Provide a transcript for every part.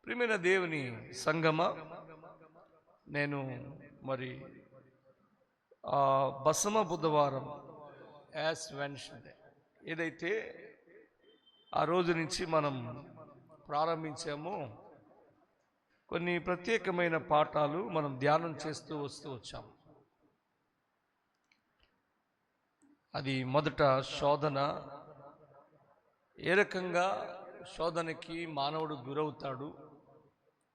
ప్రియమైన దేవుని సంగమ, నేను మరి బసమ బుధవారం యాజ్ వెన్షన్ ఏదైతే ఆ రోజు నుంచి మనం ప్రారంభించామో కొన్ని ప్రత్యేకమైన పాఠాలు మనం ధ్యానం చేస్తూ వచ్చాం. అది మొదట శోధన, ఏ రకంగా శోధనకి మానవుడు గురవుతాడు,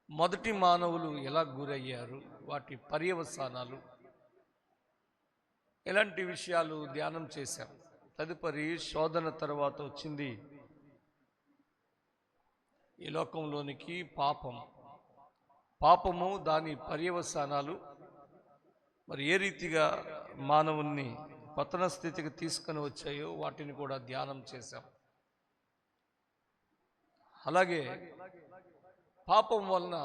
మొదటి మానవులు ఎలా గురయ్యారు, వాటి పర్యవసానాలు, ఎలాంటి విషయాలు ధ్యానం చేశాం. తదుపరి శోధన తర్వాత వచ్చింది ఈ లోకంలోనికి పాపము, దాని పర్యవసానాలు, మరి ఏ రీతిగా మానవుణ్ణి పతన స్థితికి తీసుకొని వచ్చాయో వాటిని కూడా ధ్యానం చేశాం. అలాగే పాపం వలన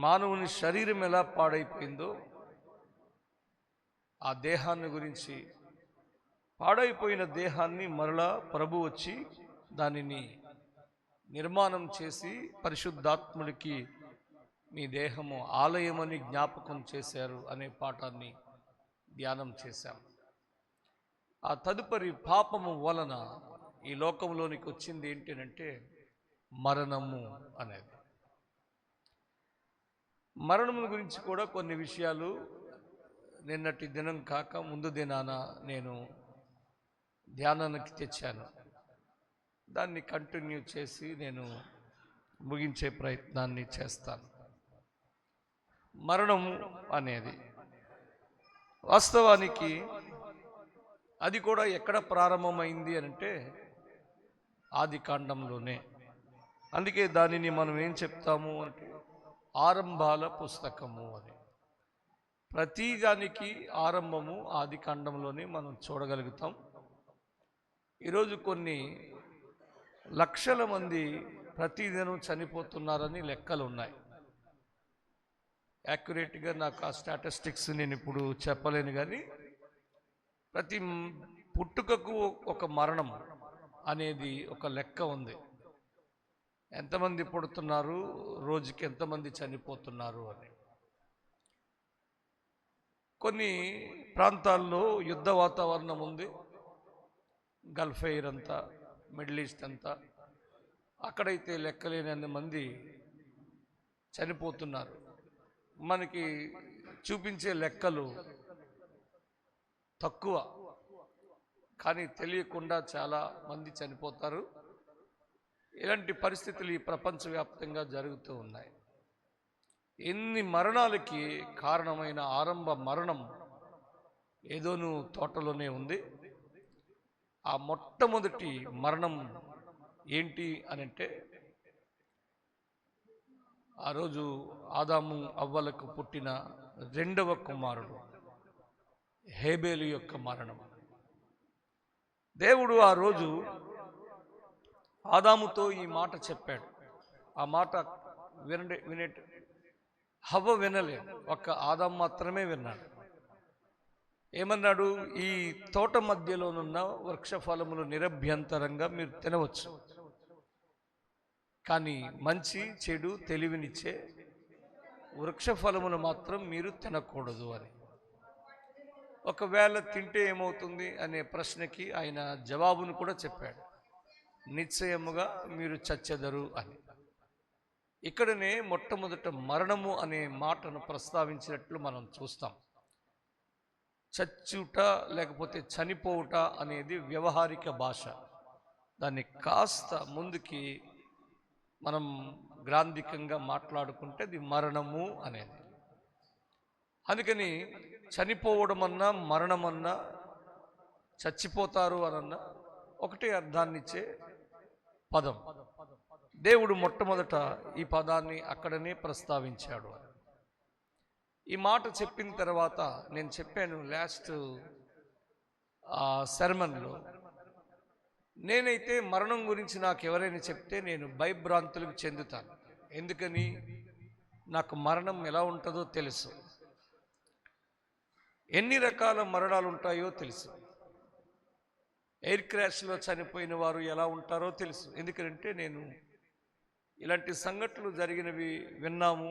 మానవుని శరీరం ఎలా పాడైపోయిందో, ఆ దేహాన్ని గురించి, పాడైపోయిన దేహాన్ని మరలా ప్రభు వచ్చి దానిని నిర్మాణం చేసి పరిశుద్ధాత్ముడికి మీ దేహము ఆలయమని జ్ఞాపకం చేశారు అనే పాఠాన్ని ధ్యానం చేశాం. ఆ తదుపరి పాపము వలన ఈ లోకంలోనికి వచ్చింది ఏంటంటే మరణము అనేది. మరణం గురించి కూడా కొన్ని విషయాలు నిన్నటి దినం కాక ముందు దినాన నేను ధ్యానానికి తెచ్చాను. దాన్ని కంటిన్యూ చేసి నేను ముగించే ప్రయత్నాన్ని చేస్తాను. మరణము అనేది వాస్తవానికి అది కూడా ఎక్కడ ప్రారంభమైంది అంటే ఆది కాండంలోనే. అందుకే దానిని మనం ఏం చెప్తాము అంటే ఆరంభాల పుస్తకము అని. ప్రతి దానికి ఆరంభము ఆది కాండంలోనే మనం చూడగలుగుతాం. ఈరోజు కొన్ని లక్షల మంది ప్రతిదినం చనిపోతున్నారని లెక్కలు ఉన్నాయి. యాక్యురేట్గా నాకు ఆ స్టాటిస్టిక్స్ నేను ఇప్పుడు చెప్పలేను, కానీ ప్రతి పుట్టుకకు ఒక మరణం అనేది ఒక లెక్క ఉంది. ఎంతమంది పుడుతున్నారు, రోజుకి ఎంతమంది చనిపోతున్నారు అని. కొన్ని ప్రాంతాల్లో యుద్ధ వాతావరణం ఉంది. గల్ఫ్ ఎయిర్ అంతా, మిడిల్ ఈస్ట్ అంతా, అక్కడైతే లెక్కలేని మంది చనిపోతున్నారు. మనకి చూపించే లెక్కలు తక్కువ, కానీ తెలియకుండా చాలా మంది చనిపోతారు. ఇలాంటి పరిస్థితులు ఈ ప్రపంచవ్యాప్తంగా జరుగుతూ ఉన్నాయి. ఎన్ని మరణాలకి కారణమైన ఆరంభ మరణం ఏదోను తోటలోనే ఉంది. ఆ మొట్టమొదటి మరణం ఏంటి అనంటే, ఆ రోజు ఆదాము అవ్వలకు పుట్టిన రెండవ కుమారుడు హేబేలు యొక్క మరణం. దేవుడు ఆ రోజు ఆదాముతో ఈ మాట చెప్పాడు. ఆ మాట వినే హవ్వ వినలేదు, ఒక్క ఆదాము మాత్రమే విన్నాడు. ఏమన్నాడు? ఈ తోట మధ్యలోనున్న వృక్ష ఫలములు నిరభ్యంతరంగా మీరు తినవచ్చు, కానీ మంచి చెడు తెలివినిచ్చే వృక్ష ఫలములు మాత్రం మీరు తినకూడదు అని. ఒకవేళ తింటే ఏమవుతుంది అనే ప్రశ్నకి ఆయన జవాబును కూడా చెప్పాడు. నిశ్చయముగా మీరు చచ్చెదరు అని. ఇక్కడనే మొట్టమొదట మరణము అనే మాటను ప్రస్తావించినట్లు మనం చూస్తాం. చచ్చుట లేకపోతే చనిపోవుట అనేది వ్యవహారిక భాష. దాన్ని కాస్త ముందుకి మనం గ్రాంధికంగా మాట్లాడుకుంటే అది మరణము అనేది. అందుకని చనిపోవడం అన్నా, మరణమన్నా, చచ్చిపోతారు అనన్నా ఒకటే అర్థాన్నిచ్చే పదం. దేవుడు మొట్టమొదట ఈ పదాన్ని అక్కడనే ప్రస్తావించాడు. ఈ మాట చెప్పిన తర్వాత నేను చెప్పాను లాస్ట్ సెర్మన్లో, నేనైతే మరణం గురించి నాకు ఎవరైనా చెప్తే నేను భయభ్రాంతులకు చెందుతాను. ఎందుకని? నాకు మరణం ఎలా ఉంటుందో తెలుసు, ఎన్ని రకాల మరణాలు ఉంటాయో తెలుసు. ఎయిర్ క్రాష్లో చనిపోయిన వారు ఎలా ఉంటారో తెలుసు. ఎందుకంటే నేను ఇలాంటి సంఘటనలు జరిగినవి విన్నాము.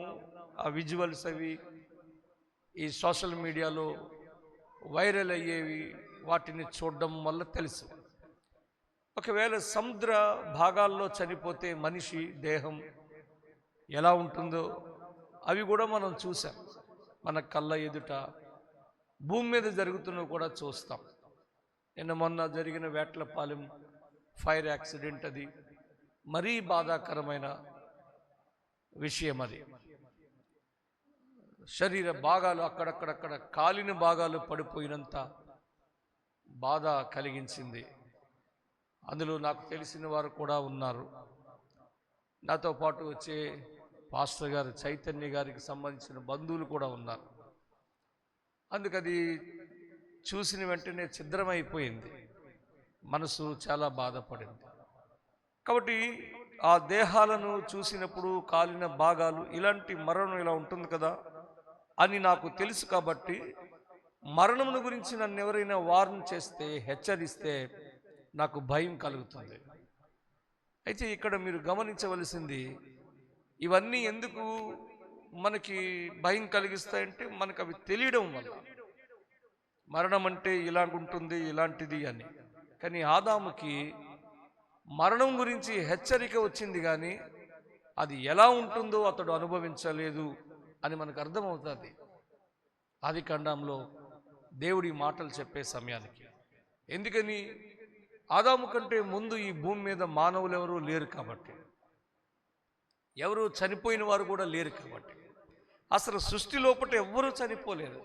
ఆ విజువల్స్ అవి ఈ సోషల్ మీడియాలో వైరల్ అయ్యేవి, వాటిని చూడడం వల్ల తెలుసు. ఒకవేళ సముద్ర భాగాల్లో చనిపోతే మనిషి దేహం ఎలా ఉంటుందో అవి కూడా మనం చూసాం. మన కళ్ళ ఎదుట భూమి మీద జరుగుతున్నవి కూడా చూస్తాం. నిన్న మొన్న జరిగిన వేట్లపాలెం ఫైర్ యాక్సిడెంట్, అది మరీ బాధాకరమైన విషయం. అది శరీర భాగాలు అక్కడక్కడక్కడ కాలిన భాగాలు పడిపోయినంత బాధ కలిగించింది. అందులో నాకు తెలిసిన వారు కూడా ఉన్నారు. నాతో పాటు వచ్చే పాస్టర్ గారు చైతన్య గారికి సంబంధించిన బంధువులు కూడా ఉన్నారు. అందుకది చూసిన వెంటనే ఛిద్రమైపోయింది, మనసు చాలా బాధపడింది. కాబట్టి ఆ దేహాలను చూసినప్పుడు కాలిన భాగాలు, ఇలాంటి మరణం ఇలా ఉంటుంది కదా అని నాకు తెలుసు. కాబట్టి మరణమును గురించి నన్ను ఎవరైనా వార్న్ చేస్తే, హెచ్చరిస్తే నాకు భయం కలుగుతుంది. అయితే ఇక్కడ మీరు గమనించవలసింది, ఇవన్నీ ఎందుకు మనకి భయం కలిగిస్తాయంటే మనకు అవి తెలియడం వల్ల. మరణం అంటే ఇలాగుంటుంది, ఇలాంటిది అని. కానీ ఆదాముకి మరణం గురించి హెచ్చరిక వచ్చింది, కానీ అది ఎలా ఉంటుందో అతడు అనుభవించలేదు అని మనకు అర్థమవుతుంది ఆదికాండంలో దేవుడి మాటలు చెప్పే సమయానికి. ఎందుకని? ఆదాము కంటే ముందు ఈ భూమి మీద మానవులు ఎవరూ లేరు కాబట్టి, ఎవరు చనిపోయిన వారు కూడా లేరు కాబట్టి, అసలు సృష్టి లోపల ఎవ్వరూ చనిపోలేరు.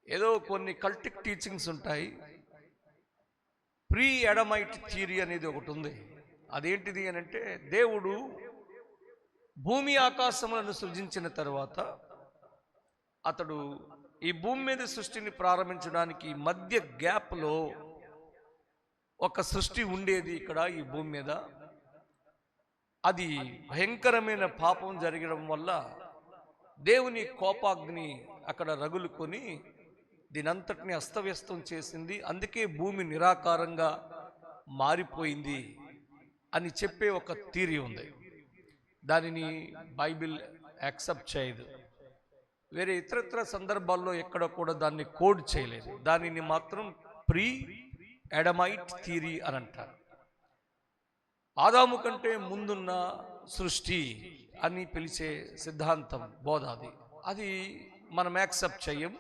ఏదో కొన్ని కల్టిక్ టీచింగ్స్ ఉంటాయి. ప్రీ ఎడమైట్ థియరీ అనేది ఒకటి ఉంది. అదేంటిది అని అంటే, దేవుడు భూమి ఆకాశములను సృజించిన తర్వాత అతడు ఈ భూమి మీద సృష్టిని ప్రారంభించడానికి మధ్య గ్యాప్లో ఒక సృష్టి ఉండేది ఇక్కడ ఈ భూమి మీద. అది భయంకరమైన పాపం జరగడం వల్ల దేవుని కోపాగ్ని అక్కడ రగులుకొని దీనంతటిని అస్తవ్యస్తం చేసింది. అందుకే భూమి నిరాకారంగా మారిపోయింది అని చెప్పే ఒక థియరీ ఉంది. దానిని బైబిల్ యాక్సెప్ట్ చేయదు. వేరే ఇతరత్ర సందర్భాల్లో ఎక్కడ కూడా దాన్ని కోడ్ చేయలేదు. దానిని మాత్రం ప్రీ ఎడమైట్ థియరీ అని అంటారు. ఆదాము కంటే ముందున్న సృష్టి అని పిలిచే సిద్ధాంతం, బోధ అది మనం యాక్సెప్ట్ చెయ్యం.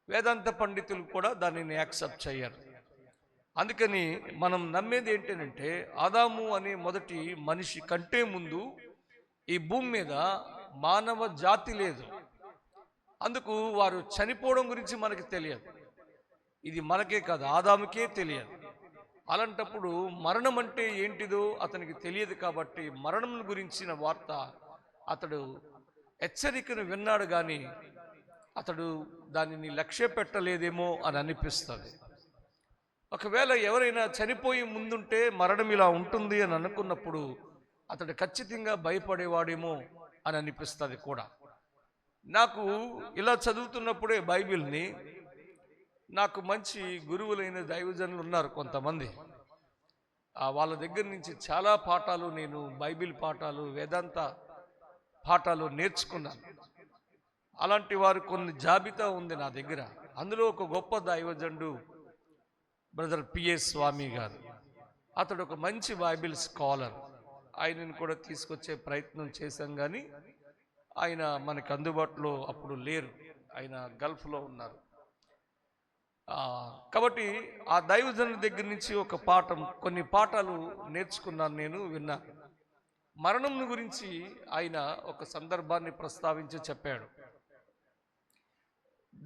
వేదాంత పండితులు కూడా దానిని యాక్సెప్ట్ చేయరు. అందుకని మనం నమ్మేది ఏంటంటే, ఆదాము అనే మొదటి మనిషి కంటే ముందు ఈ భూమి మీద మానవ జాతి లేదు. అందుకు వారు చనిపోవడం గురించి మనకి తెలియదు. ఇది మనకే కాదు, ఆదాముకే తెలియదు. అలాంటప్పుడు మరణం అంటే ఏంటిదో అతనికి తెలియదు. కాబట్టి మరణం గురించిన వార్త అతడు హెచ్చరికను విన్నాడు, కానీ అతడు దానిని లక్ష్య పెట్టలేదేమో అని అనిపిస్తుంది. ఒకవేళ ఎవరైనా చనిపోయి ముందుంటే మరణం ఇలా ఉంటుంది అని అనుకున్నప్పుడు అతడు ఖచ్చితంగా భయపడేవాడేమో అని అనిపిస్తుంది కూడా. నాకు ఇలా చదువుతున్నప్పుడే బైబిల్ని, నాకు మంచి గురువులైన దైవజనులు ఉన్నారు కొంతమంది. వాళ్ళ దగ్గర నుంచి చాలా పాఠాలు, నేను బైబిల్ పాఠాలు, వేదాంత పాఠాలు నేర్చుకున్నాను. అలాంటి వారు కొన్ని జాబితా ఉంది నా దగ్గర. అందులో ఒక గొప్ప దైవజనుడు బ్రదర్ పిఎస్ స్వామి గారు. అతడు ఒక మంచి బైబిల్ స్కాలర్. ఆయనను కూడా తీసుకొచ్చే ప్రయత్నం చేశాం, కానీ ఆయన మనకు అందుబాటులో అప్పుడు లేరు. ఆయన గల్ఫ్లో ఉన్నారు. కాబట్టి ఆ దైవజనుల దగ్గర నుంచి ఒక పాఠం, కొన్ని పాఠాలు నేర్చుకున్నాను, నేను విన్నాను. మరణం గురించి ఆయన ఒక సందర్భాన్ని ప్రస్తావించి చెప్పాడు.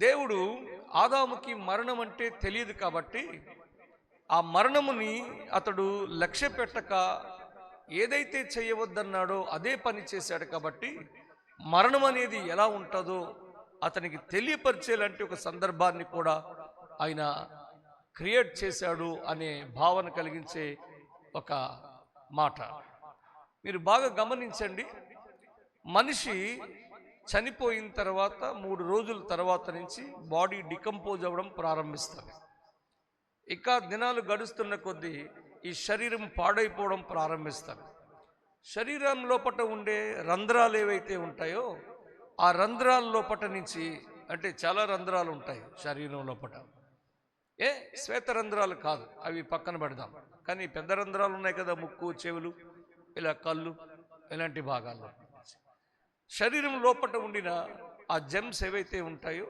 దేవుడు ఆదాముకి మరణం అంటే తెలియదు కాబట్టి ఆ మరణముని అతడు లక్ష్య పెట్టక ఏదైతే చేయవద్దన్నాడో అదే పని చేశాడు. కాబట్టి మరణం అనేది ఎలా ఉంటుందో అతనికి తెలియపరిచేలాంటి ఒక సందర్భాన్ని కూడా ఆయన క్రియేట్ చేశాడు అనే భావన కలిగించే ఒక మాట. మీరు బాగా గమనించండి. మనిషి చనిపోయిన తర్వాత 3 రోజుల తర్వాత నుంచి బాడీ డికంపోజ్ అవ్వడం ప్రారంభిస్తుంది. ఇంకా దినాలు గడుస్తున్న కొద్దీ ఈ శరీరం పాడైపోవడం ప్రారంభిస్తుంది. శరీరం లోపట ఉండే రంధ్రాలు ఏవైతే ఉంటాయో ఆ రంధ్రాల లోపట నుంచి, అంటే చాలా రంధ్రాలు ఉంటాయి శరీరం లోపట, శ్వేత రంధ్రాలు కాదు, అవి పక్కన పెడదాం. కానీ పెద్ద రంధ్రాలు ఉన్నాయి కదా, ముక్కు, చెవులు, ఇలా కళ్ళు, ఇలాంటి భాగాల్లో శరీరం లోపట ఉండిన ఆ జెమ్స్ ఏవైతే ఉంటాయో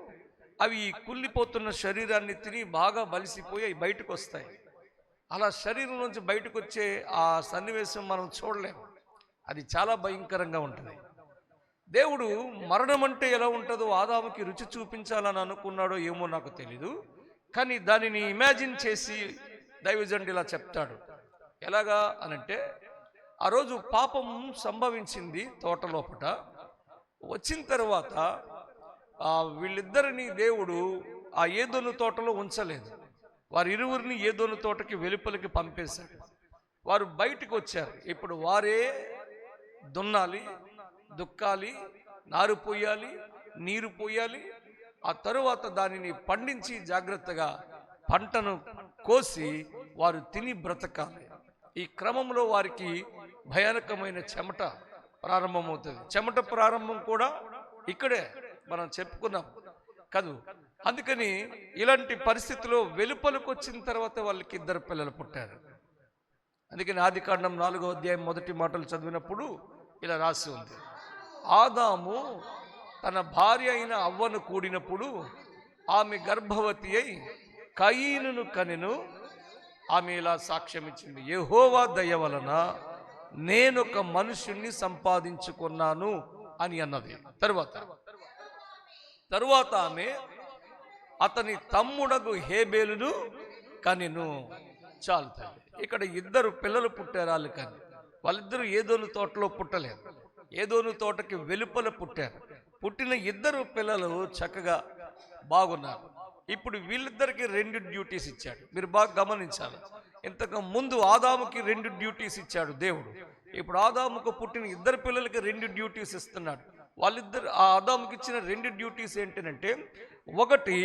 అవి కుళ్ళిపోతున్న శరీరాన్ని తిని బాగా బలిసిపోయి అవి బయటకు వస్తాయి. అలా శరీరం నుంచి బయటకు వచ్చే ఆ సన్నివేశం మనం చూడలేము. అది చాలా భయంకరంగా ఉంటుంది. దేవుడు మరణం అంటే ఎలా ఉంటుందో ఆదాముకి రుచి చూపించాలని అనుకున్నాడో ఏమో నాకు తెలీదు. కానీ దానిని ఇమాజిన్ చేసి దైవజనుడు ఇలా చెప్తాడు. ఎలాగా అనంటే, ఆ రోజు పాపం సంభవించింది తోట లోపట. వచ్చిన తర్వాత వీళ్ళిద్దరిని దేవుడు ఆ ఏదోను తోటలో ఉంచలేదు. వారి ఇరువురిని ఏదోను తోటకి వెలుపలికి పంపేశాడు. వారు బయటకు వచ్చారు. ఇప్పుడు వారే దున్నాలి, దుక్కాలి, నారు పోయాలి, నీరు పోయాలి. ఆ తరువాత దానిని పండించి జాగ్రత్తగా పంటను కోసి వారు తిని బ్రతకాలి. ఈ క్రమంలో వారికి భయానకమైన చెమట ప్రారంభమవుతుంది. చెమట ప్రారంభం కూడా ఇక్కడే మనం చెప్పుకున్నాం కదూ. అందుకని ఇలాంటి పరిస్థితిలో వెలుపలకు వచ్చిన తర్వాత వాళ్ళకి 2 పిల్లలు పుట్టారు. అందుకని ఆదికాండం 4వ అధ్యాయం మొదటి మాటలు చదివినప్పుడు ఇలా రాసి ఉంది, ఆదాము తన భార్య అయిన అవ్వను కూడినప్పుడు ఆమె గర్భవతి అయి కయీనును కనెను. ఆమె ఇలా సాక్ష్యం ఇచ్చింది, యెహోవా దయ వలన నేనొక మనుషుణ్ణి సంపాదించుకున్నాను అని అన్నది. తరువాత ఆమె అతని తమ్ముడగు హేబేలును కనెను. చాలు తల్లి. ఇక్కడ 2 పిల్లలు పుట్టారు వాళ్ళు. కానీ వాళ్ళిద్దరూ ఏదోను తోటలో పుట్టలేదు, ఏదోను తోటకి వెలుపల పుట్టారు. పుట్టిన 2 పిల్లలు చక్కగా బాగున్నారు. ఇప్పుడు వీళ్ళిద్దరికి 2 డ్యూటీస్ ఇచ్చాడు. మీరు బాగా గమనించాలి. ఇంతకు ముందు ఆదాముకి 2 డ్యూటీస్ ఇచ్చాడు దేవుడు. ఇప్పుడు ఆదాముకు పుట్టిన 2 పిల్లలకి 2 డ్యూటీస్ ఇస్తున్నాడు. వాళ్ళిద్దరు ఆ ఆదాముకి ఇచ్చిన 2 డ్యూటీస్ ఏంటంటే, ఒకటి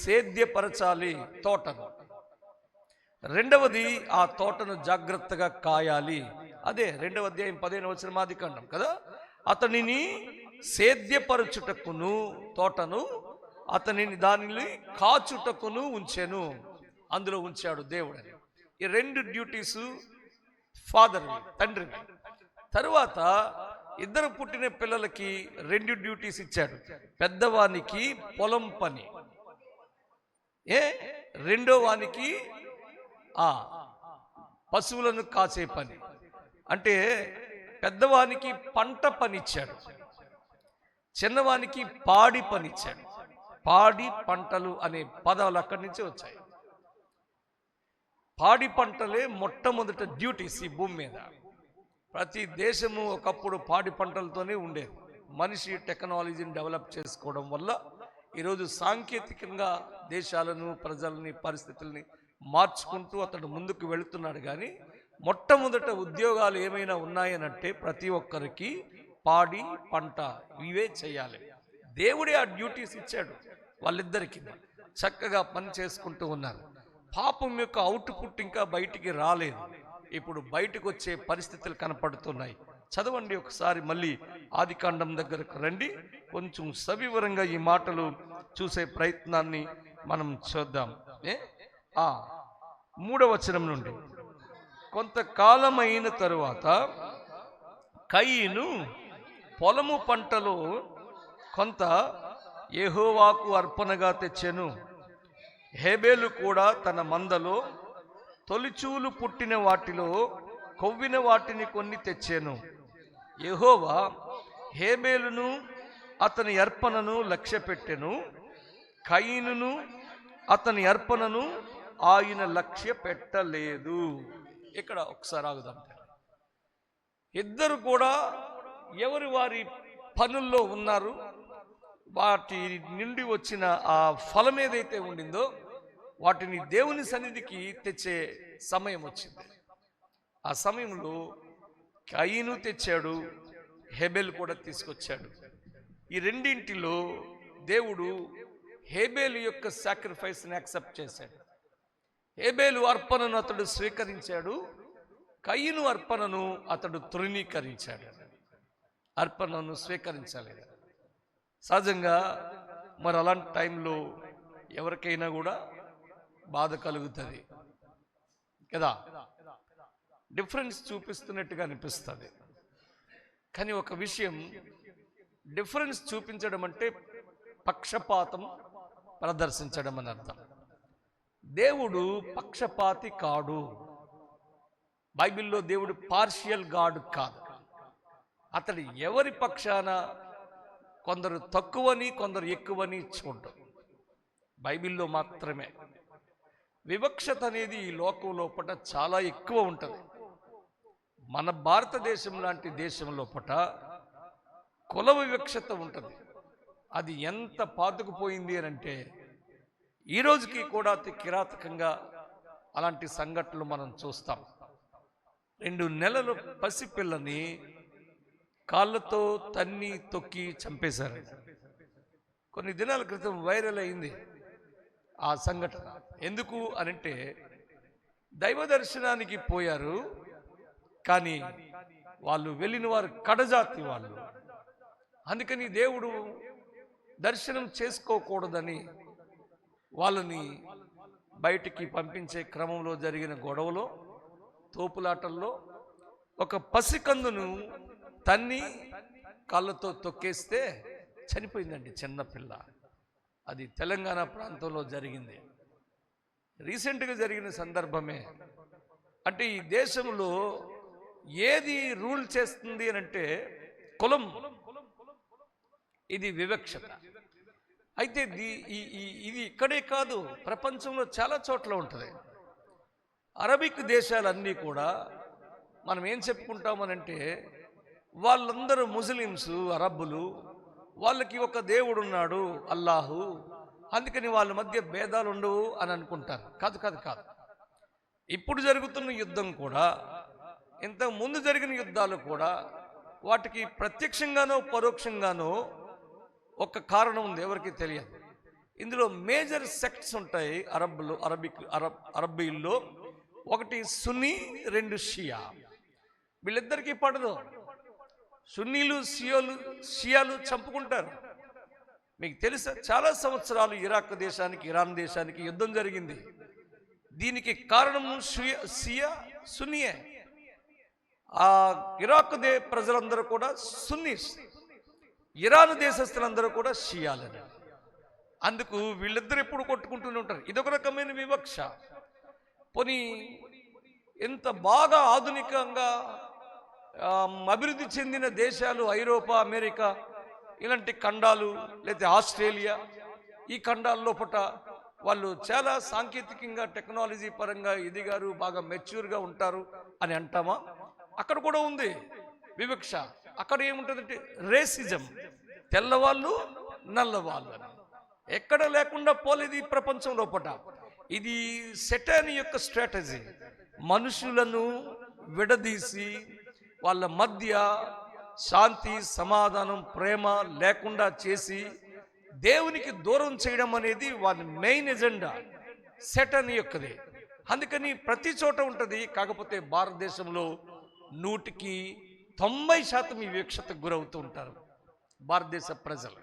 సేద్యపరచాలి తోటను, రెండవది ఆ తోటను జాగ్రత్తగా కాయాలి. అదే 2వ అధ్యాయం 15వ వచనం ఆదికాండం కదా. అతనిని సేద్యపరచుటకును తోటను, అతనిని దానిని కాచుటకును ఉంచెను. అందులో ఉంచాడు దేవుడు. ఈ 2 డ్యూటీసు ఫాదర్, తండ్రి. తరువాత 2 పుట్టిన పిల్లలకి 2 డ్యూటీస్ ఇచ్చాడు. పెద్దవానికి పొలం పని, రెండో వానికి పశువులను కాసే పని. అంటే పెద్దవానికి పంట పని ఇచ్చాడు, చిన్నవానికి పాడి పని ఇచ్చాడు. పాడి పంటలు అనే పదాలు అక్కడి నుంచి వచ్చాయి. పాడి పంటలే మొట్టమొదట డ్యూటీస్ ఈ భూమి మీద. ప్రతి దేశము ఒకప్పుడు పాడి పంటలతోనే ఉండేది. మనిషి టెక్నాలజీని డెవలప్ చేసుకోవడం వల్ల ఈరోజు సాంకేతికంగా దేశాలను, ప్రజల్ని, పరిస్థితుల్ని మార్చుకుంటూ అతడు ముందుకు వెళుతున్నాడు. కానీ మొట్టమొదట ఉద్యోగాలు ఏమైనా ఉన్నాయనంటే ప్రతి ఒక్కరికి పాడి పంట ఇవే చేయాలి. దేవుడే ఆ డ్యూటీస్ ఇచ్చాడు. వాళ్ళిద్దరికి చక్కగా పని చేసుకుంటూ ఉన్నారు. పాపం యొక్క అవుట్పుట్ ఇంకా బయటికి రాలేదు. ఇప్పుడు బయటకు వచ్చే పరిస్థితులు కనపడుతున్నాయి. చదవండి ఒకసారి, మళ్ళీ ఆదికాండం దగ్గరకు రండి. కొంచెం సవివరంగా ఈ మాటలు చూసే ప్రయత్నాన్ని మనం చూద్దాం. 3వ వచనం నుండి, కొంతకాలం అయిన తరువాత కయీను పొలము పంటలో కొంత యెహోవాకు అర్పణగా తెచ్చెను. హేబేలు కూడా తన మందలో తొలిచూలు పుట్టిన వాటిలో కొవ్విన వాటిని కొన్ని తెచ్చాను. యెహోవా హేబేలును అతని అర్పణను లక్ష్యపెట్టెను, కయీనును అతని అర్పణను ఆయన లక్ష్య పెట్టలేదు. ఇక్కడ ఒకసారి ఆగుదాం. 2 కూడా ఎవరి వారి పనుల్లో ఉన్నారు. వాటి నుండి వచ్చిన ఆ ఫలం ఏదైతే ఉండిందో వాటిని దేవుని సన్నిధికి తెచ్చే సమయం వచ్చింది. ఆ సమయంలో కయీను తెచ్చాడు, హేబేలు కూడా తీసుకొచ్చాడు. ఈ రెండింటిలో దేవుడు హేబేలు యొక్క సాక్రిఫైస్ని యాక్సెప్ట్ చేశాడు. హేబేలు అర్పణను అతడు స్వీకరించాడు. కయీను అర్పణను అతడు తృణీకరించాడు, అర్పణను స్వీకరించలేదు. సహజంగా మరి అలాంటి టైంలో ఎవరికైనా కూడా బాధ కలుగుతుంది కదా, డిఫరెన్స్ చూపిస్తున్నట్టుగా అనిపిస్తుంది. కానీ ఒక విషయం, డిఫరెన్స్ చూపించడం అంటే పక్షపాతం ప్రదర్శించడం అని అర్థం. దేవుడు పక్షపాతి కాడు. బైబిల్లో దేవుడు పార్షియల్ గాడ్ కాదు. అతడు ఎవరి పక్షాన కొందరు తక్కువని కొందరు ఎక్కువని చూడడం బైబిల్లో మాత్రమే. వివక్షత అనేది ఈ లోకం లోపల చాలా ఎక్కువ ఉంటుంది. మన భారతదేశం లాంటి దేశం లోపల కుల వివక్షత ఉంటుంది. అది ఎంత పాతుకుపోయింది అని అంటే ఈ రోజుకి కూడా అతి కిరాతకంగా అలాంటి సంఘటనలు మనం చూస్తాం. 2 నెలల పసిపిల్లని కాళ్ళతో తన్ని తొక్కి చంపేశారు. కొన్ని దినాల క్రితం వైరల్ అయింది ఆ సంఘటన. ఎందుకు అనంటే దైవ దర్శనానికి పోయారు, కానీ వాళ్ళు వెళ్ళిన వారు కడజాతి వాళ్ళు. అందుకని దేవుడు దర్శనం చేసుకోకూడదని వాళ్ళని బయటికి పంపించే క్రమంలో జరిగిన గొడవలో, తోపులాటల్లో ఒక పసికందును తన్ని కాళ్ళతో తొక్కేస్తే చనిపోయిందండి చిన్నపిల్ల. అది తెలంగాణ ప్రాంతంలో జరిగింది. రీసెంట్గా జరిగిన సందర్భమే. అంటే ఈ దేశంలో ఏది రూల్ చేస్తుంది అని అంటే కులం, ఇది వివక్షత. అయితే ఇది ఇక్కడే కాదు, ప్రపంచంలో చాలా చోట్ల ఉంటుంది. అరబిక్ దేశాలన్నీ కూడా మనం ఏం చెప్పుకుంటామనంటే వాళ్ళందరూ ముస్లిమ్స్, అరబ్బులు, వాళ్ళకి ఒక దేవుడు ఉన్నాడు అల్లాహు, అందుకని వాళ్ళ మధ్య భేదాలు ఉండవు అని అనుకుంటారు. కాదు కాదు కాదు. ఇప్పుడు జరుగుతున్న యుద్ధం కూడా, ఇంతకు ముందు జరిగిన యుద్ధాలు కూడా వాటికి ప్రత్యక్షంగానో పరోక్షంగానో ఒక కారణం ఉంది, ఎవరికి తెలియదు. ఇందులో మేజర్ సెక్ట్స్ ఉంటాయి అరబ్బీల్లో. ఒకటి సున్నీ, 2 షియా. వీళ్ళిద్దరికీ పడదు. సున్నీలు షియాలు చంపుకుంటారు. మీకు తెలుసా, చాలా సంవత్సరాలు ఇరాక్ దేశానికి ఇరాన్ దేశానికి యుద్ధం జరిగింది. దీనికి కారణం సున్నీయే. ఆ ఇరాక్ ప్రజలందరూ కూడా సున్నీస్, ఇరాన్ దేశస్తులందరూ కూడా షియాలని. అందుకు వీళ్ళిద్దరు ఎప్పుడు కొట్టుకుంటూనే ఉంటారు. ఇదొక రకమైన వివక్ష. పోనీ ఎంత బాగా ఆధునికంగా అభివృద్ధి చెందిన దేశాలు, ఐరోపా, అమెరికా ఇలాంటి ఖండాలు, లేదా ఆస్ట్రేలియా, ఈ ఖండాల లోపల వాళ్ళు చాలా సాంకేతికంగా టెక్నాలజీ పరంగా ఎదిగారు, బాగా మెచ్యూర్గా ఉంటారు అని అంటామా? అక్కడ కూడా ఉంది వివక్ష. అక్కడ ఏముంటుందంటే రేసిజం, తెల్లవాళ్ళు నల్లవాళ్ళు అని. ఎక్కడ లేకుండా పోలేదు ఈ ప్రపంచం లోపల. ఇది సెటాన్ యొక్క స్ట్రాటజీ. మనుషులను విడదీసి వాళ్ళ మధ్య శాంతి, సమాధానం, ప్రేమ లేకుండా చేసి దేవునికి దూరం చేయడం అనేది వాళ్ళ మెయిన్ ఎజెండా, సెటాన్ యొక్కది. అందుకని ప్రతి చోట ఉంటుంది. కాకపోతే భారతదేశంలో 100% ఈ వివక్షతకు గురవుతూ ఉంటారు భారతదేశ ప్రజలు.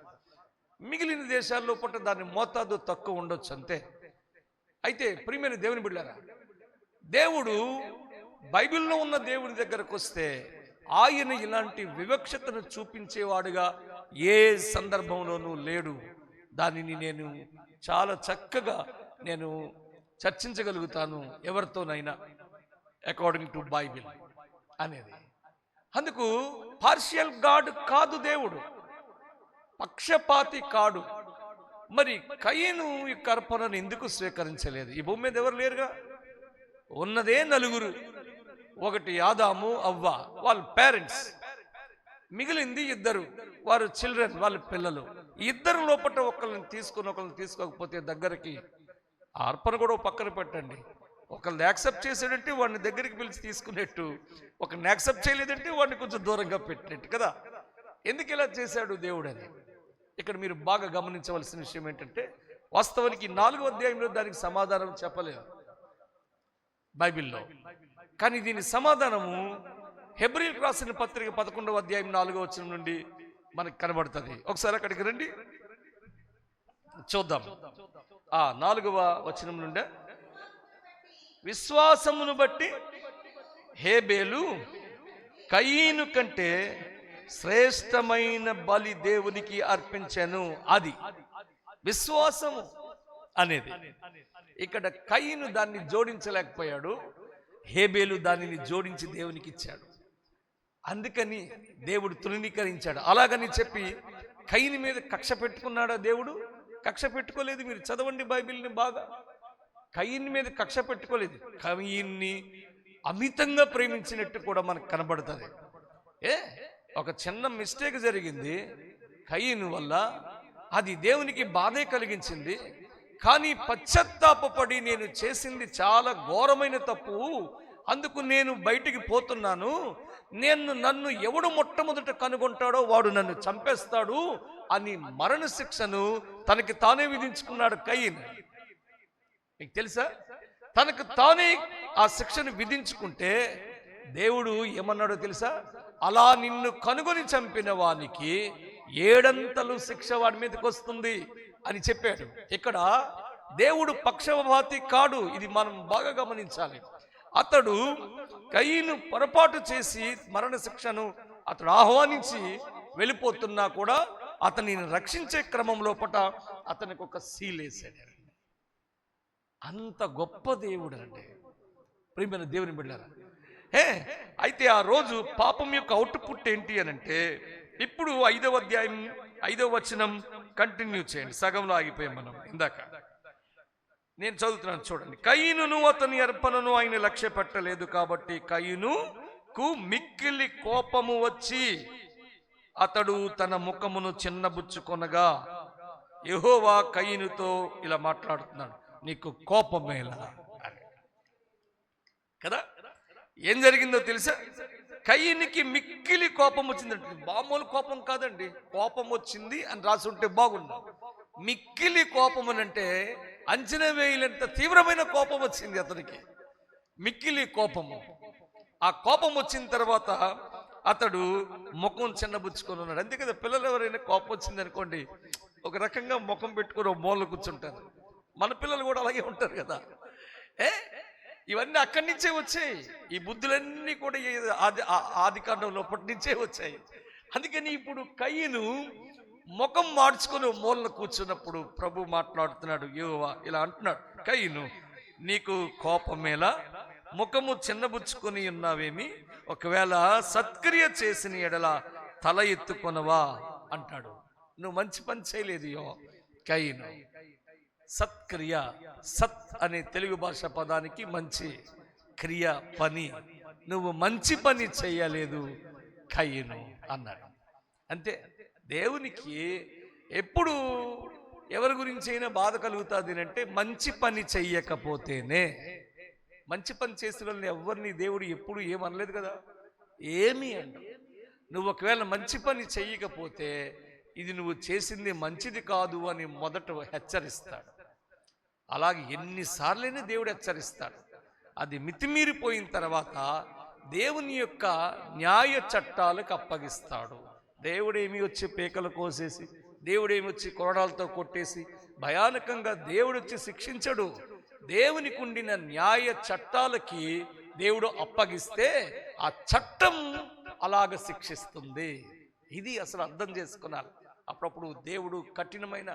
మిగిలిన దేశాల్లో పట్ల దాని మోతాదు తక్కువ ఉండొచ్చు అంతే. అయితే ప్రియమైన దేవుని బిడ్డలారా, దేవుడు బైబిల్లో ఉన్న దేవుడి దగ్గరకు వస్తే ఆయన ఇలాంటి వివక్షతను చూపించేవాడుగా ఏ సందర్భంలోనూ లేడు. దానిని నేను చాలా చక్కగా చర్చించగలుగుతాను ఎవరితోనైనా, అకార్డింగ్ టు బైబిల్ అనేది. అందుకు పార్షియల్ గాడ్ కాదు దేవుడు, పక్షపాతి కాడు. మరి కయీను ఈ అర్పణను ఎందుకు స్వీకరించలేదు? ఈ భూమి మీద ఎవరు లేరుగా, ఉన్నదే 4. ఒకటి ఆదాము, అవ్వ, వాళ్ళ పేరెంట్స్. మిగిలింది 2, వారు చిల్డ్రన్, వాళ్ళ పిల్లలు. ఇద్దరు లోపల ఒకళ్ళని తీసుకోకపోతే దగ్గరికి, ఆ అర్పణ కూడా పక్కన పెట్టండి. ఒకళ్ళని యాక్సెప్ట్ చేసాడంటే వాడిని దగ్గరికి పిలిచి తీసుకునేట్టు, ఒకరిని యాక్సెప్ట్ చేయలేదంటే వాడిని కొంచెం దూరంగా పెట్టినట్టు కదా. ఎందుకు ఇలా చేశాడు దేవుడు అని ఇక్కడ మీరు బాగా గమనించవలసిన విషయం ఏంటంటే, వాస్తవానికి 4వ అధ్యాయంలో దానికి సమాధానం చెప్పలేదు. బైబిల్లో. కానీ దీని సమాధానము హెబ్రీయులకు రాసిన పత్రిక 11వ అధ్యాయం 4వ వచనం నుండి మనకు కనబడుతుంది. ఒకసారి అక్కడికి రండి, చూద్దాం. 4వ వచనం నుండి, విశ్వాసమును బట్టి హేబేలు కయీను కంటే శ్రేష్టమైన బలి దేవునికి అర్పించాను. అది విశ్వాసము అనేది. ఇక్కడ కయీను దాన్ని జోడించలేకపోయాడు, హేబేలు దానిని జోడించి దేవునికి ఇచ్చాడు. అందుకని దేవుడు తృణీకరించాడు. అలాగని చెప్పి కయీను మీద కక్ష పెట్టుకున్నాడా దేవుడు? కక్ష పెట్టుకోలేదు. మీరు చదవండి బైబిల్ని బాగా. కయీను మీద కక్ష పెట్టుకోలేదు. కయీన్ని అమితంగా ప్రేమించినట్టు కూడా మనకు కనబడుతుంది. ఒక చిన్న మిస్టేక్ జరిగింది కయీను వల్ల, అది దేవునికి బాధే కలిగించింది. కానీ పశ్చాత్తాపపడి నేను చేసింది చాలా ఘోరమైన తప్పు, అందుకు నేను బయటికి పోతున్నాను, నన్ను ఎవడు మొట్టమొదట కనుగొంటాడో వాడు నన్ను చంపేస్తాడు అని మరణ శిక్షను తనకి తానే విధించుకున్నాడు కయీను. మీకు తెలుసా? తనకు తానే ఆ శిక్షను విధించుకుంటే దేవుడు ఏమన్నాడో తెలుసా? అలా నిన్ను కనుగొని చంపిన వానికి 7 శిక్ష వాడి మీదకి వస్తుంది అని చెప్పాడు. ఇక్కడ దేవుడు పక్షపాతి కాడు, ఇది మనం బాగా గమనించాలి. అతడు కయీను పొరపాటు చేసి మరణ శిక్షను అతడు ఆహ్వానించి వెళ్ళిపోతున్నా కూడా అతనిని రక్షించే క్రమంలో అతనికి ఒక సీలేసాడు. అంత గొప్ప దేవుడు అండి ప్రియమైన దేవుని బిడ్డలారా. అయితే ఆ రోజు పాపం యొక్క అవుట్పుట్ ఏంటి అని అంటే, ఇప్పుడు 5వ అధ్యాయం 5వ వచనం కంటిన్యూ చేయండి. సగంలో ఆగిపోయాం మనం ఇందాక. నేను చదువుతున్నాను చూడండి. కయీనును అతని అర్పణను ఆయన లక్ష్య పెట్టలేదు కాబట్టి కయీనుకు మిక్కిలి కోపము వచ్చి అతడు తన ముఖమును చిన్నబుచ్చుకొనగా యెహోవా కయీనుతో ఇలా మాట్లాడుతున్నాడు, నీకు కోపమేలా కదా. ఏం జరిగిందో తెలుసా? కయీనుకి మిక్కిలి కోపం వచ్చిందంటే, మామూలు కోపం కాదండి, కోపం వచ్చింది అని రాసి ఉంటే బాగుండు. మిక్కిలి కోపం అని అంటే అంచనా వేయలేంత తీవ్రమైన కోపం వచ్చింది అతనికి, మిక్కిలి కోపము. ఆ కోపం వచ్చిన తర్వాత అతడు ముఖం చిన్నబుచ్చుకొని ఉన్నాడు. అంతే కదా, పిల్లలు ఎవరైనా కోపం వచ్చింది అనుకోండి ఒక రకంగా ముఖం పెట్టుకొని ఒక మూల కూర్చుంటారు. మన పిల్లలు కూడా అలాగే ఉంటారు కదా. ఇవన్నీ అక్కడి నుంచే వచ్చాయి. ఈ బుద్ధులన్నీ కూడా ఆది కాండం లోపటి నుంచే వచ్చాయి. అందుకని ఇప్పుడు కయీను ముఖం మార్చుకొని మూలన కూర్చున్నప్పుడు ప్రభు మాట్లాడుతున్నాడు. యెహోవా ఇలా అంటున్నాడు, కయీను నీకు కోపమేలా, ముఖము చిన్నబుచ్చుకొని ఉన్నావేమి, ఒకవేళ సత్క్రియ చేసిన ఎడల తల ఎత్తుకొనవా అంటాడు. నువ్వు మంచి పని చేయలేదు కయీను. సత్క్రియ, సత్ అనే తెలుగు భాష పదానికి మంచి, క్రియ పని, నువ్వు మంచి పని చెయ్యలేదు కయీను అన్నాడు. అంతే. దేవునికి ఎప్పుడు ఎవరి గురించి అయినా బాధ కలుగుతుంది అంటే మంచి పని చెయ్యకపోతేనే. మంచి పని చేసిన వాళ్ళని ఎవరిని దేవుడు ఎప్పుడు ఏమనలేదు కదా, ఏమి అంట. నువ్వు ఒకవేళ మంచి పని చెయ్యకపోతే ఇది నువ్వు చేసింది మంచిది కాదు అని మొదట హెచ్చరిస్తాడు. అలాగే ఎన్నిసార్లైనా దేవుడు హెచ్చరిస్తాడు. అది మితిమీరిపోయిన తర్వాత దేవుని యొక్క న్యాయ చట్టాలకు అప్పగిస్తాడు. దేవుడేమి వచ్చి పేకలు కోసేసి, దేవుడేమి వచ్చి కొరడాలతో కొట్టేసి భయానకంగా దేవుడు వచ్చి శిక్షించడు. దేవునికి ఉండిన న్యాయ చట్టాలకి దేవుడు అప్పగిస్తే ఆ చట్టం అలాగ శిక్షిస్తుంది. ఇది అసలు అర్థం చేసుకున్నాను. అప్పుడప్పుడు దేవుడు కఠినమైన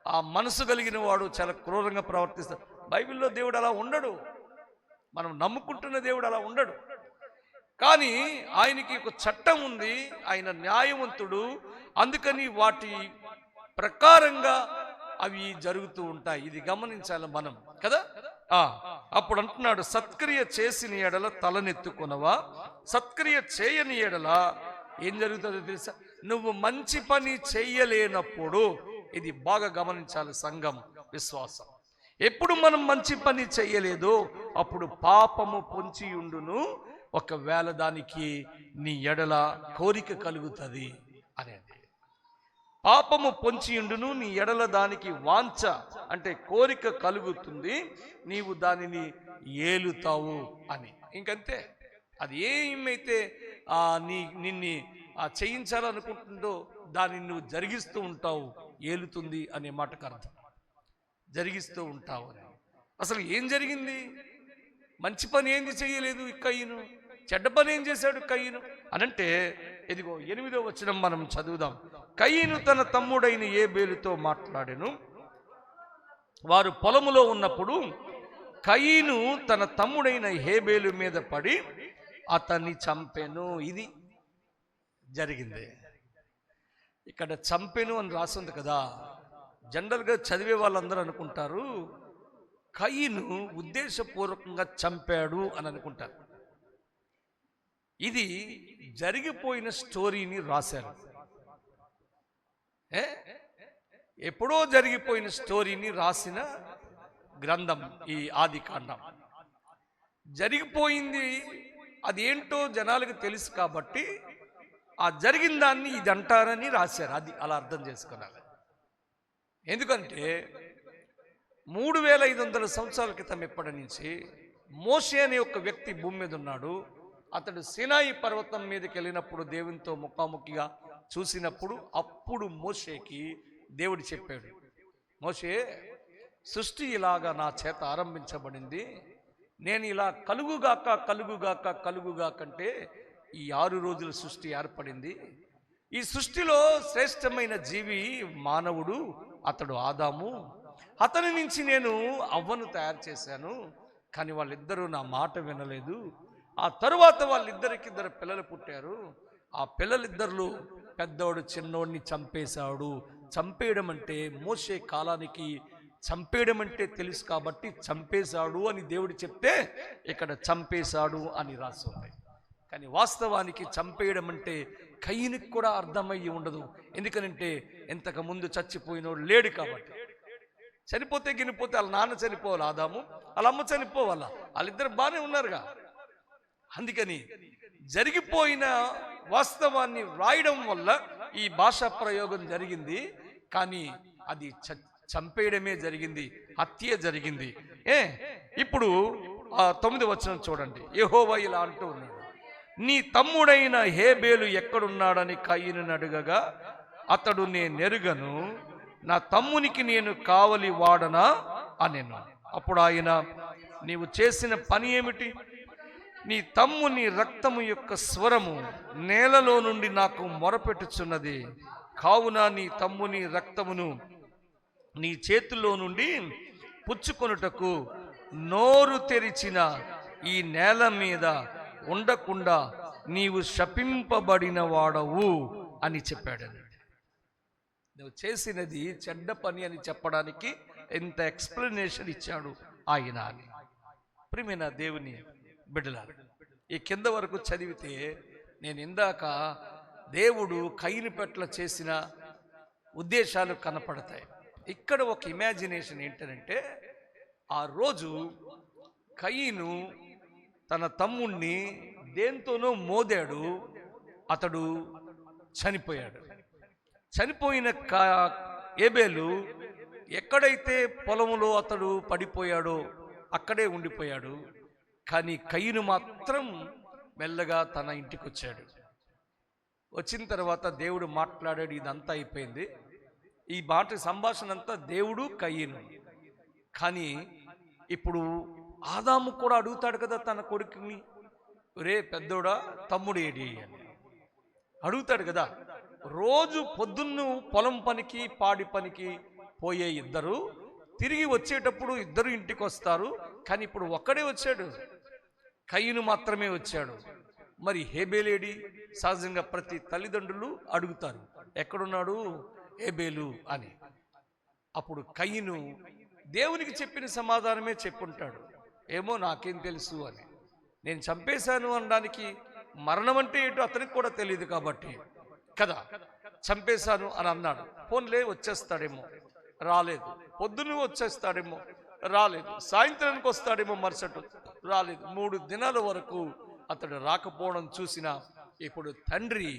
ఆ మనసు కలిగిన వాడు చాలా క్రూరంగా ప్రవర్తిస్తాడు. బైబిల్లో దేవుడు అలా ఉండడు, మనం నమ్ముకుంటున్న దేవుడు అలా ఉండడు. కానీ ఆయనకి ఒక చట్టం ఉంది, ఆయన న్యాయవంతుడు. అందుకని వాటి ప్రకారంగా అవి జరుగుతూ ఉంటాయి. ఇది గమనించాలి మనం కదా. అప్పుడు అంటున్నాడు, సత్క్రియ చేసిన ఎడల తలనెత్తుకొనవా, సత్క్రియ చేయని ఎడల ఏం జరుగుతుందో తెలుసా? నువ్వు మంచి పని చెయ్యలేనప్పుడు, ఇది బాగా గమనించాలి సంఘం, విశ్వాసం. ఎప్పుడు మనం మంచి పని చెయ్యలేదో అప్పుడు పాపము పొంచి ఉండును, ఒకవేళ దానికి నీ ఎడల కోరిక కలుగుతుంది అనేది. పాపము పొంచియుండును, నీ ఎడల దానికి వాంఛ అంటే కోరిక కలుగుతుంది, నీవు దానిని ఏలుతావు అని. ఇంకంతే. అది ఏమైతే నిన్ని చేయించాలనుకుంటుందో దానిని నువ్వు జరిగిస్తూ ఉంటావు. ఏలుతుంది అనే మాటకు అర్థం జరిగిస్తూ ఉంటావు అని. అసలు ఏం జరిగింది? మంచి పని ఏంది చేయలేదు కయ్యను, చెడ్డ పని ఏం చేశాడు కయ్యను అనంటే, ఇదిగో 8వ వచనం మనం చదువుదాం. కయ్యను తన తమ్ముడైన ఏబేలుతో మాట్లాడెను. వారు పొలములో ఉన్నప్పుడు కయ్యను తన తమ్ముడైన హేబేలు మీద పడి అతన్ని చంపెను. ఇది జరిగింది. ఇక్కడ చంపెను అని రాసింది కదా. జనరల్గా చదివే వాళ్ళందరూ అనుకుంటారు కయ్యను ఉద్దేశపూర్వకంగా చంపాడు అని అనుకుంటారు. ఇది జరిగిపోయిన స్టోరీని రాశారు. ఎప్పుడో జరిగిపోయిన స్టోరీని రాసిన గ్రంథం ఈ ఆదికాండం. జరిగిపోయింది అది ఏంటో జనాలకు తెలుసు కాబట్టి ఆ జరిగిన దాన్ని ఇది అంటారని రాశారు. అది అలా అర్థం చేసుకోవాలి. ఎందుకంటే 3500 సంవత్సరాల క్రితం ఎప్పటి నుంచి మోషే అనే ఒక వ్యక్తి భూమి మీద ఉన్నాడు. అతడు సీనాయి పర్వతం మీదకి వెళ్ళినప్పుడు దేవునితో ముఖాముఖిగా చూసినప్పుడు అప్పుడు మోషేకి దేవుడు చెప్పాడు, మోషే, సృష్టి ఇలాగా నా చేత ఆరంభించబడింది, నేను ఇలా కలుగుగాక కలుగుగాక కలుగుగాకంటే ఈ 6 రోజుల సృష్టి ఏర్పడింది. ఈ సృష్టిలో శ్రేష్టమైన జీవి మానవుడు, అతడు ఆదాము. అతని నుంచి నేను అవ్వను తయారు చేశాను, కానీ వాళ్ళిద్దరూ నా మాట వినలేదు. ఆ తరువాత వాళ్ళిద్దరికిద్దరు పిల్లలు పుట్టారు. ఆ పిల్లలిద్దరు పెద్దోడు చిన్నోడిని చంపేశాడు. చంపేయడం అంటే మోషే కాలానికి చంపేయడం అంటే తెలుసు కాబట్టి చంపేశాడు అని దేవుడు చెప్తే ఇక్కడ చంపేశాడు అని రాస్తుంది. కానీ వాస్తవానికి చంపేయడం అంటే కయ్యనికి కూడా అర్థమయ్యి ఉండదు. ఎందుకనంటే ఇంతకుముందు చచ్చిపోయినోడు లేడు కాబట్టి. చనిపోతే గినిపోతే వాళ్ళ నాన్న చనిపోవాలి ఆదాము, వాళ్ళ అమ్మ చనిపోవాలా, వాళ్ళిద్దరు బాగానే ఉన్నారుగా. అందుకని జరిగిపోయిన వాస్తవాన్ని రాయడం వల్ల ఈ భాషా ప్రయోగం జరిగింది. కానీ అది చంపేయడమే జరిగింది, హత్య జరిగింది. ఇప్పుడు 9వ వచనం చూడండి. యెహోవా ఇలా అంటూ ఉన్నాడు, నీ తమ్ముడైన హేబేలు ఎక్కడున్నాడని కయ్యను అడుగగా అతడు, నేనెరుగను, నా తమ్మునికి నేను కావలి వాడనా అనెను. అప్పుడు ఆయన, నీవు చేసిన పని ఏమిటి? నీ తమ్ముని రక్తము యొక్క స్వరము నేలలో నుండి నాకు మొరపెట్టుచున్నది. కావున నీ తమ్ముని రక్తమును నీ చేతుల్లో నుండి పుచ్చుకొనుటకు నోరు తెరిచిన ఈ నేల మీద ఉండకుండా నీవు శపింపబడిన వాడవు అని చెప్పాడు. నువ్వు చేసినది చెడ్డ పని అని చెప్పడానికి ఎంత ఎక్స్ప్లెనేషన్ ఇచ్చాడు ఆయన అని. ప్రియమైన దేవుని బిడ్డలారా, ఈ కింద వరకు చదివితే నేను ఇందాక దేవుడు కయ్యను పట్ల చేసిన ఉద్దేశాలు కనపడతాయి. ఇక్కడ ఒక ఇమాజినేషన్ ఏంటంటే, ఆ రోజు కయ్యను తన తమ్ముణ్ణి దేంతోనో మోదాడు, అతడు చనిపోయాడు. చనిపోయిన ఏబేలు ఎక్కడైతే పొలంలో అతడు పడిపోయాడో అక్కడే ఉండిపోయాడు. కానీ కయ్యను మాత్రం మెల్లగా తన ఇంటికి వచ్చాడు. వచ్చిన తర్వాత దేవుడు మాట్లాడాడు. ఇదంతా అయిపోయింది. ఈ సంభాషణ అంతా దేవుడు కయ్యను. కానీ ఇప్పుడు ఆదాము కూడా అడుగుతాడు కదా తన కొడుకుని, రే పెద్దోడా, తమ్ముడు ఏడి అని అడుగుతాడు కదా. రోజు పొద్దున్న పొలం పనికి పాడి పనికి పోయే ఇద్దరు తిరిగి వచ్చేటప్పుడు ఇద్దరు ఇంటికి వస్తారు. కానీ ఇప్పుడు ఒక్కడే వచ్చాడు, కయ్యను మాత్రమే వచ్చాడు. మరి హేబేలేడి? సహజంగా ప్రతి తల్లిదండ్రులు అడుగుతారు, ఎక్కడున్నాడు హేబేలు అని. అప్పుడు కయ్యను దేవునికి చెప్పిన సమాధానమే చెప్పుంటాడు. ఏమో నాకేం తెలుసు అని. నేను చంపేశాను అనడానికి మరణం అంటే ఏంటో అతనికి కూడా తెలియదు కాబట్టి కదా చంపేశాను అని అన్నాడు. ఫోన్లే వచ్చేస్తాడేమో, రాలేదు. పొద్దున్న వచ్చేస్తాడేమో, రాలేదు. సాయంత్రానికి వస్తాడేమో, మరుసటి రాలేదు. 3 దినాల వరకు అతడు రాకపోవడం చూసిన ఇప్పుడు తండ్రి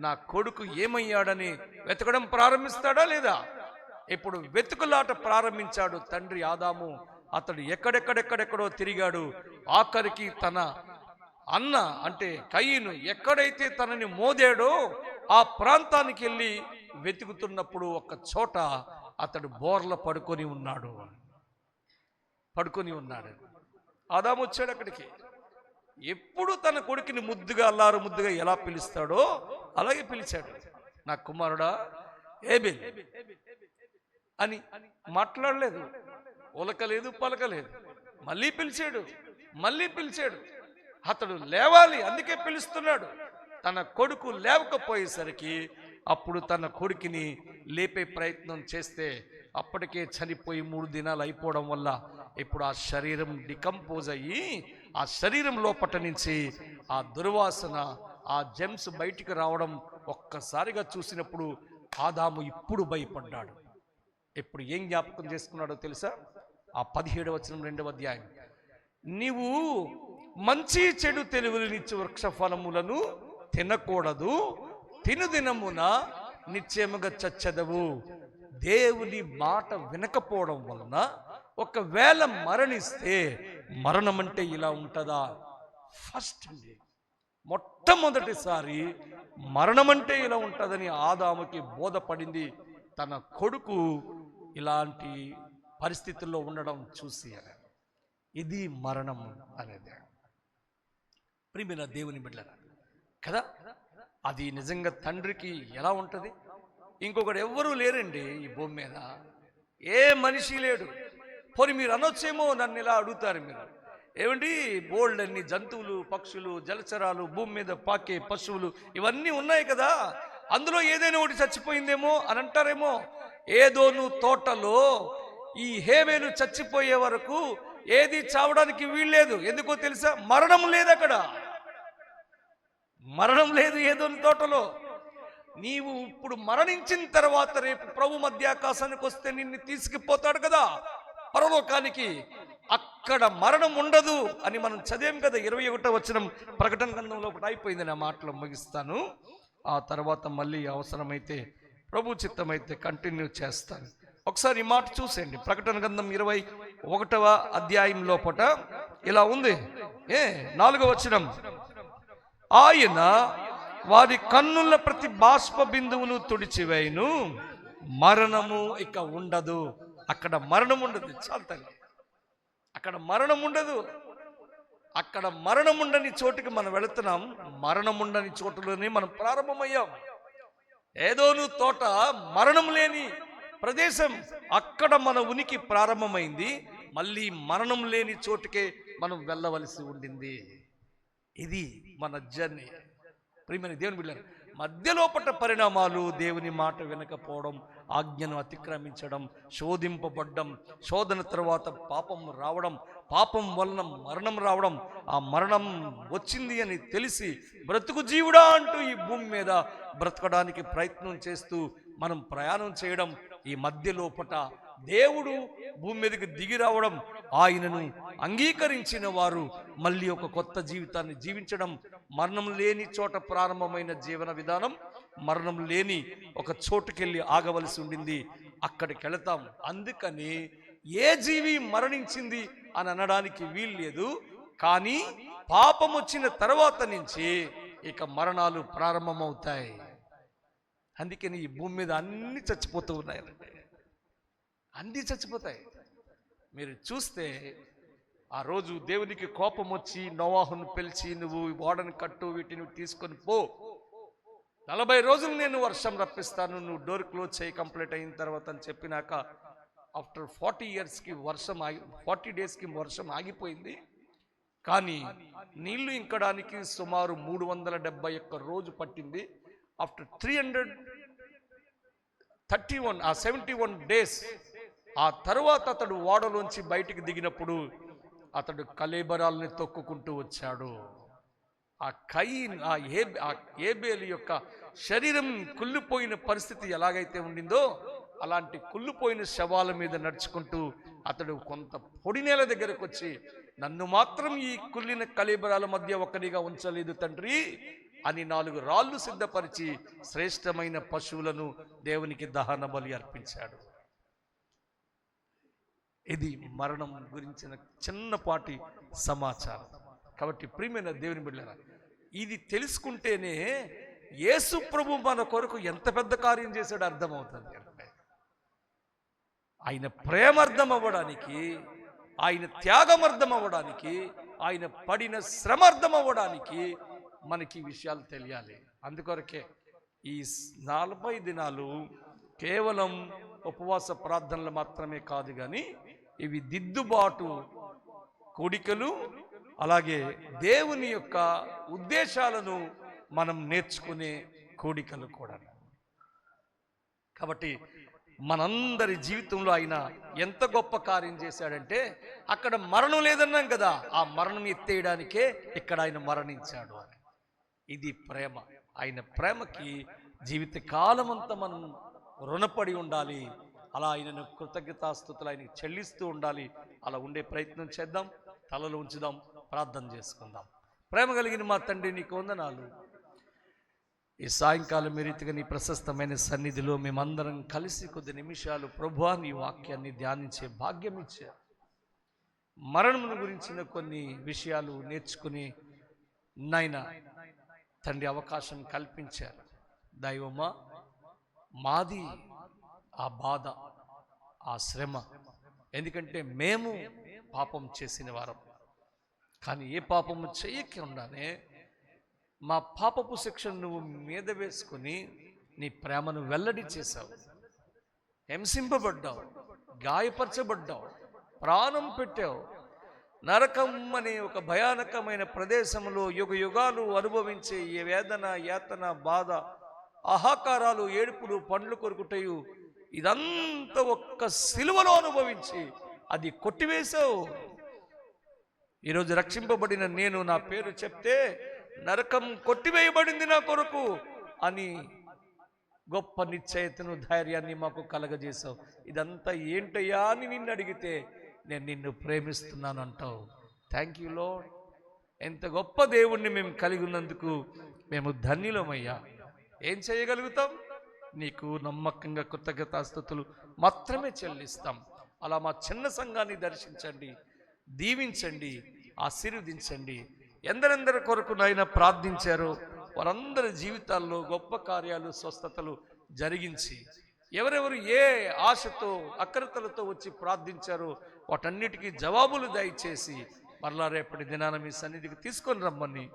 నా కొడుకు ఏమయ్యాడని వెతకడం ప్రారంభిస్తాడా లేదా? ఇప్పుడు వెతుకులాట ప్రారంభించాడు తండ్రి ఆదాము. అతడు ఎక్కడెక్కడెక్కడెక్కడో తిరిగాడు. ఆఖరికి తన అన్న అంటే కయీను ఎక్కడైతే తనని మోదాడో ఆ ప్రాంతానికి వెళ్ళి వెతుకుతున్నప్పుడు ఒక చోట అతడు బోర్ల పడుకొని ఉన్నాడు. ఆదాము వచ్చాడు అక్కడికి. ఎప్పుడు తన కొడుకుని ముద్దుగా అల్లారు ముద్దుగా ఎలా పిలుస్తాడో అలాగే పిలిచాడు. నా కుమారుడా ఏబేల్ అని మాట్లాడలేదు, ఉలకలేదు, పలకలేదు. మళ్ళీ పిలిచాడు. అతడు లేవాలి, అందుకే పిలుస్తున్నాడు. తన కొడుకు లేవకపోయేసరికి అప్పుడు తన కొడుకుని లేపే ప్రయత్నం చేస్తే అప్పటికే చనిపోయి 3 దినాలు అయిపోవడం వల్ల ఇప్పుడు ఆ శరీరం డికంపోజ్ అయ్యి ఆ శరీరం లోపట నుంచి ఆ దుర్వాసన, ఆ జెమ్స్ బయటికి రావడం ఒక్కసారిగా చూసినప్పుడు ఆదాము ఇప్పుడు భయపడ్డాడు. ఇప్పుడు ఏం జ్ఞాపకం చేసుకున్నాడో తెలుసా? ఆ 17వ వచనం 2వ అధ్యాయం, నీవు మంచి చెడు తెలివినిచ్చు వృక్ష ఫలములను తినకూడదు, తినుదినమున నిశ్చయముగా చచ్చెదవు. దేవుని మాట వినకపోవడం వలన ఒకవేళ మరణిస్తే మరణం అంటే ఇలా ఉంటుందా? మొట్టమొదటిసారి మరణం అంటే ఇలా ఉంటుందని ఆదాముకి బోధపడింది తన కొడుకు ఇలాంటి పరిస్థితుల్లో ఉండడం చూసి. ఇది మరణం అనేది. ప్రియమైన దేవుని బిడ్డలారా కదా, అది నిజంగా తండ్రికి ఎలా ఉంటుంది? ఇంకొకటి ఎవ్వరూ లేరండి ఈ భూమి మీద, ఏ మనిషి లేడు. పోనీ మీరు అనొచ్చేమో, నన్ను ఇలా అడుగుతారు మీరు, ఏమండి బోల్డ్ అన్ని జంతువులు, పక్షులు, జలచరాలు, భూమి మీద పాకే పశువులు ఇవన్నీ ఉన్నాయి కదా, అందులో ఏదైనా ఒకటి చచ్చిపోయిందేమో అని అంటారేమో. ఏదోను తోటలో ఈ హేబేలు చచ్చిపోయే వరకు ఏది చావడానికి వీల్లేదు. ఎందుకో తెలుసా? మరణం లేదు అక్కడ, మరణం లేదు ఏదోను తోటలో. నీవు ఇప్పుడు మరణించిన తర్వాత రేపు ప్రభు మధ్యాకాశానికి వస్తే నిన్ను తీసుకుపోతాడు కదా పరలోకానికి, అక్కడ మరణం ఉండదు అని మనం చదివాం కదా. 21వ వచనం ప్రకటన గ్రంథంలో ఒకటి అయిపోయింది. నా మాటలు ముగిస్తాను, ఆ తర్వాత మళ్ళీ అవసరమైతే ప్రభు చిత్తమైతే కంటిన్యూ చేస్తాను. ఒకసారి ఈ మాట చూసేయండి. ప్రకటన గ్రంథం 21వ అధ్యాయం లోపట ఇలా ఉంది. 4వ వచనం, ఆయన వారి కన్నుల ప్రతి బాష్ప బిందువును తుడిచివేయును, మరణము ఇక ఉండదు. అక్కడ మరణం ఉండదు. చాలు తల్లి, అక్కడ మరణం ఉండదు. అక్కడ మరణం ఉండని చోటుకి మనం వెళుతున్నాం. మరణం ఉండని చోటులోనే మనం ప్రారంభమయ్యాం. ఏదోను తోట మరణం లేని ప్రదేశం, అక్కడ మన ఉనికి ప్రారంభమైంది. మళ్ళీ మరణం లేని చోటుకే మనం వెళ్ళవలసి ఉండింది. ఇది మన జర్నీ. ప్రియమైన దేవుని బిడ్డలారా, మధ్యలోపట పరిణామాలు, దేవుని మాట వినకపోవడం, ఆజ్ఞను అతిక్రమించడం, శోధింపబడ్డం, శోధన తర్వాత పాపం రావడం, పాపం వలన మరణం రావడం, ఆ మరణం వచ్చింది అని తెలిసి బ్రతుకు జీవుడా అంటూ ఈ భూమి మీద బ్రతకడానికి ప్రయత్నం చేస్తూ మనం ప్రయాణం చేయడం. ఈ మధ్యలోపట దేవుడు భూమి మీదకి దిగి రావడం, ఆయనను అంగీకరించిన వారు మళ్ళీ ఒక కొత్త జీవితాన్ని జీవించడం. మరణం లేని చోట ప్రారంభమైన జీవన విధానం మరణం లేని ఒక చోటుకెళ్ళి ఆగవలసి ఉండింది. అక్కడికి వెళతాం. అందుకని ఏ జీవి మరణించింది అని అనడానికి వీల్లేదు. కానీ పాపం వచ్చిన తర్వాత నుంచి ఇక మరణాలు ప్రారంభమవుతాయి. అందుకని ఈ భూమి మీద అన్ని చచ్చిపోతూ ఉన్నాయి, అన్నీ చచ్చిపోతాయి. మీరు చూస్తే ఆ రోజు దేవునికి కోపం వచ్చి నోవాహును పిలిచి, నువ్వు ఓడను కట్టు, వీటిని తీసుకొని పో, 40 రోజులు నేను వర్షం రప్పిస్తాను, నువ్వు డోర్ క్లోజ్ చేయి కంప్లీట్ అయిన తర్వాత అని చెప్పినాక ఆఫ్టర్ 40 ఇయర్స్కి వర్షం 40 డేస్కి వర్షం ఆగిపోయింది. కానీ నీళ్లు ఇంకడానికి సుమారు 371 రోజు పట్టింది. ఆఫ్టర్ 71 డేస్ ఆ తరువాత అతడు ఓడలోంచి బయటికి దిగినప్పుడు అతడు కళేబరాల్ని తొక్కుకుంటూ వచ్చాడు. ఆ ఏబేలు యొక్క శరీరం కుళ్ళిపోయిన పరిస్థితి ఎలాగైతే ఉండిందో అలాంటి కుళ్ళిపోయిన శవాల మీద నడుచుకుంటూ అతడు కొంత పొడి నేల దగ్గరకు వచ్చి, నన్ను మాత్రం ఈ కుళ్ళిన కళేబరాల మధ్య ఒక్కడిగా ఉంచలేదు తండ్రి, అని 4 రాళ్ళు సిద్ధపరిచి శ్రేష్టమైన పశువులను దేవునికి దహన బలి అర్పించాడు. ఇది మరణం గురించిన చిన్నపాటి సమాచారం. కాబట్టి ప్రియమైన దేవుని బిడ్డలారా, ఇది తెలుసుకుంటేనే యేసు ప్రభు మన కొరకు ఎంత పెద్ద కార్యం చేశాడో అర్థమవుతుంది. ఆయన ప్రేమ అర్థం అవ్వడానికి, ఆయన త్యాగం అర్థం అవ్వడానికి, ఆయన పడిన శ్రమ అర్థం అవ్వడానికి మనకి విషయాలు తెలియాలి. అందుకొరకే ఈ 40 దినాలు కేవలం ఉపవాస ప్రార్థనలు మాత్రమే కాదు, కానీ ఇవి దిద్దుబాటు కోడికలు, అలాగే దేవుని యొక్క ఉద్దేశాలను మనం నేర్చుకునే కోడికలు కూడా. కాబట్టి మనందరి జీవితంలో ఆయన ఎంత గొప్ప కార్యం చేశాడంటే, అక్కడ మరణం లేదన్నాం కదా, ఆ మరణం ఎత్తేయడానికే ఇక్కడ ఆయన మరణించాడు అని. ఇది ప్రేమ. ఆయన ప్రేమకి జీవిత కాలం అంతా మనం రుణపడి ఉండాలి. అలా ఆయనను కృతజ్ఞతాస్తుతులు ఆయనకి చెల్లిస్తూ ఉండాలి. అలా ఉండే ప్రయత్నం చేద్దాం. తలలో ఉంచుదాం, ప్రార్థన చేసుకుందాం. ప్రేమ కలిగిన మా తండ్రి, నీకు వందనాలు. ఈ సాయంకాలం మీ రీతిగా నీ ప్రశస్తమైన సన్నిధిలో మేమందరం కలిసి కొద్ది నిమిషాలు ప్రభువా నీ వాక్యాన్ని ధ్యానించే భాగ్యం ఇచ్చారు. మరణమును గురించిన కొన్ని విషయాలు నేర్చుకుని నాయన తండ్రి అవకాశం కల్పించారు. దైవమా, మాది ఆ బాధ, ఆ శ్రమ. ఎందుకంటే మేము పాపం చేసిన వారం, కానీ ఏ పాపము చేయకుండానే మా పాపపు శిక్షను నువ్వు మీద వేసుకుని నీ ప్రేమను వెల్లడి చేశావు. హింసింపబడ్డావు, గాయపరచబడ్డావు, ప్రాణం పెట్టావు. నరకం అనే ఒక భయానకమైన ప్రదేశంలో యుగ యుగాలు అనుభవించే ఈ వేదన, యాతన, బాధ, ఆహాకారాలు, ఏడుపులు, పండ్లు కొరుకుటయు ఇదంతా ఒక్క సిలువలో అనుభవించి అది కొట్టివేశావు. ఈరోజు రక్షింపబడిన నేను నా పేరు చెప్తే నరకం కొట్టివేయబడింది నా కొరకు అని గొప్ప నిశ్చయతను, ధైర్యాన్ని మాకు కలగజేశావు. ఇదంతా ఏంటయ్యా అని నిన్ను అడిగితే నేను నిన్ను ప్రేమిస్తున్నాను అంటావు. Thank you lord. ఎంత గొప్ప దేవుణ్ణి మేము కలిగి ఉన్నందుకు మేము ధన్యులమయ్యా. ఏం చేయగలుగుతాం? నీకు నమ్మకంగా కృతజ్ఞతాస్తుతులు మాత్రమే చెల్లిస్తాం. అలా మా చిన్న సంఘాన్ని దర్శించండి, దీవించండి, ఆశీర్వదించండి. ఎందరెందరి కొరకు నాయన ప్రార్థించారో వారందరి జీవితాల్లో గొప్ప కార్యాలు, స్వస్థతలు జరిగించి, ఎవరెవరు ఏ ఆశతో, అక్రతలతో వచ్చి ప్రార్థించారో వాటన్నిటికీ జవాబులు దయచేసి మరలా రేపటి దినాన మీ సన్నిధికి తీసుకొని రమ్మని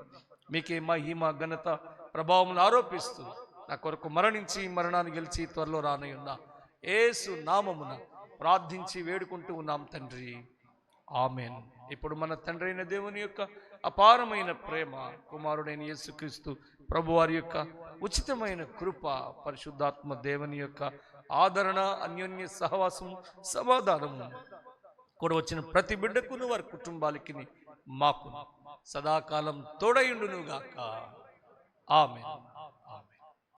మీకే మహిమ, ఘనత, ప్రభావం ఆరోపిస్తూ నా కొరకు మరణించి మరణాన్ని గెలిచి త్వరలో రానయ్యున్న యేసు నామమున ప్రార్థించి వేడుకుంటూ ఉన్నాం తండ్రి. ఆమెన్. ఇప్పుడు మన తండ్రి అయిన దేవుని యొక్క అపారమైన ప్రేమ, కుమారుడైన యేసుక్రీస్తు ప్రభువారి యొక్క ఉచితమైన కృప, పరిశుద్ధాత్మ దేవుని యొక్క ఆదరణ, అన్యోన్య సహవాసము, సమాధానము కూడా వచ్చిన ప్రతి బిడ్డకును, వారి కుటుంబాలకి, మాకు సదాకాలం తోడయుండును గాక. ఆమెన్.